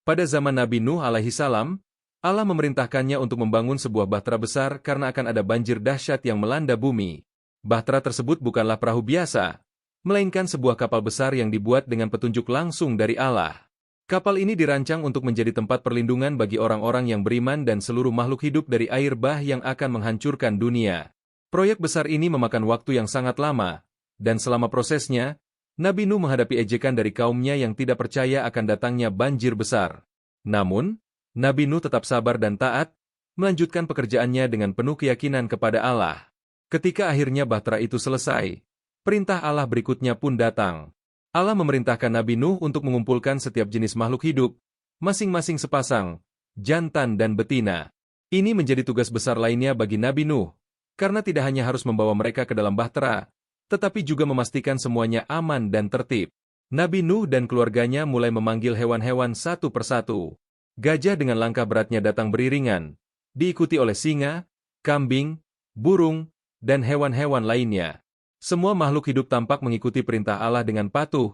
Pada zaman Nabi Nuh alaihi salam, Allah memerintahkannya untuk membangun sebuah bahtera besar karena akan ada banjir dahsyat yang melanda bumi. Bahtera tersebut bukanlah perahu biasa, melainkan sebuah kapal besar yang dibuat dengan petunjuk langsung dari Allah. Kapal ini dirancang untuk menjadi tempat perlindungan bagi orang-orang yang beriman dan seluruh makhluk hidup dari air bah yang akan menghancurkan dunia. Proyek besar ini memakan waktu yang sangat lama, dan selama prosesnya, Nabi Nuh menghadapi ejekan dari kaumnya yang tidak percaya akan datangnya banjir besar. Namun, Nabi Nuh tetap sabar dan taat, melanjutkan pekerjaannya dengan penuh keyakinan kepada Allah. Ketika akhirnya bahtera itu selesai, perintah Allah berikutnya pun datang. Allah memerintahkan Nabi Nuh untuk mengumpulkan setiap jenis makhluk hidup, masing-masing sepasang, jantan dan betina. Ini menjadi tugas besar lainnya bagi Nabi Nuh, karena tidak hanya harus membawa mereka ke dalam bahtera, tetapi juga memastikan semuanya aman dan tertib. Nabi Nuh dan keluarganya mulai memanggil hewan-hewan satu persatu. Gajah dengan langkah beratnya datang beriringan, diikuti oleh singa, kambing, burung, dan hewan-hewan lainnya. Semua makhluk hidup tampak mengikuti perintah Allah dengan patuh,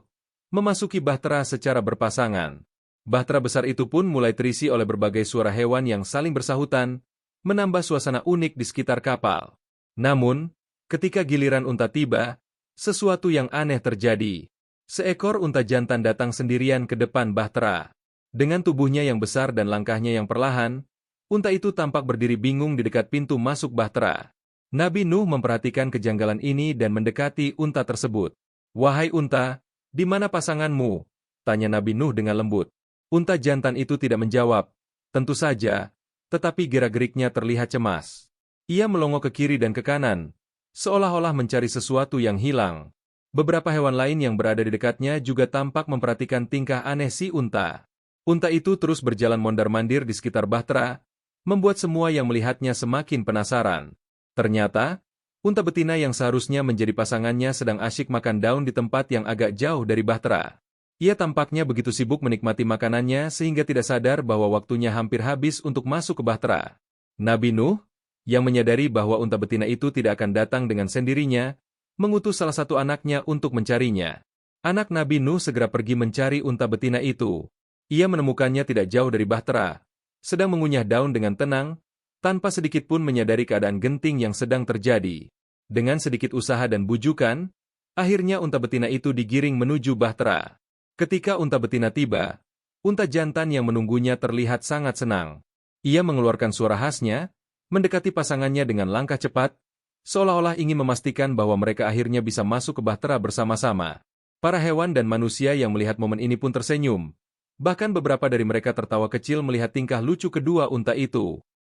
memasuki bahtera secara berpasangan. Bahtera besar itu pun mulai terisi oleh berbagai suara hewan yang saling bersahutan, menambah suasana unik di sekitar kapal. Namun, ketika giliran unta tiba, sesuatu yang aneh terjadi. Seekor unta jantan datang sendirian ke depan bahtera. Dengan tubuhnya yang besar dan langkahnya yang perlahan, unta itu tampak berdiri bingung di dekat pintu masuk bahtera. Nabi Nuh memperhatikan kejanggalan ini dan mendekati unta tersebut. "Wahai unta, di mana pasanganmu?" tanya Nabi Nuh dengan lembut. Unta jantan itu tidak menjawab, tentu saja, tetapi gerak-geriknya terlihat cemas. Ia melongo ke kiri dan ke kanan, seolah-olah mencari sesuatu yang hilang. Beberapa hewan lain yang berada di dekatnya juga tampak memperhatikan tingkah aneh si unta. Unta itu terus berjalan mondar-mandir di sekitar bahtera, membuat semua yang melihatnya semakin penasaran. Ternyata, unta betina yang seharusnya menjadi pasangannya sedang asyik makan daun di tempat yang agak jauh dari bahtera. Ia tampaknya begitu sibuk menikmati makanannya sehingga tidak sadar bahwa waktunya hampir habis untuk masuk ke bahtera. Nabi Nuh, yang menyadari bahwa unta betina itu tidak akan datang dengan sendirinya, mengutus salah satu anaknya untuk mencarinya. Anak Nabi Nuh segera pergi mencari unta betina itu. Ia menemukannya tidak jauh dari bahtera, sedang mengunyah daun dengan tenang, tanpa sedikit pun menyadari keadaan genting yang sedang terjadi. Dengan sedikit usaha dan bujukan, akhirnya unta betina itu digiring menuju bahtera. Ketika unta betina tiba, unta jantan yang menunggunya terlihat sangat senang. Ia mengeluarkan suara khasnya, mendekati pasangannya dengan langkah cepat, seolah-olah ingin memastikan bahwa mereka akhirnya bisa masuk ke bahtera bersama-sama. Para hewan dan manusia yang melihat momen ini pun tersenyum. Bahkan beberapa dari mereka tertawa kecil melihat tingkah lucu kedua unta itu.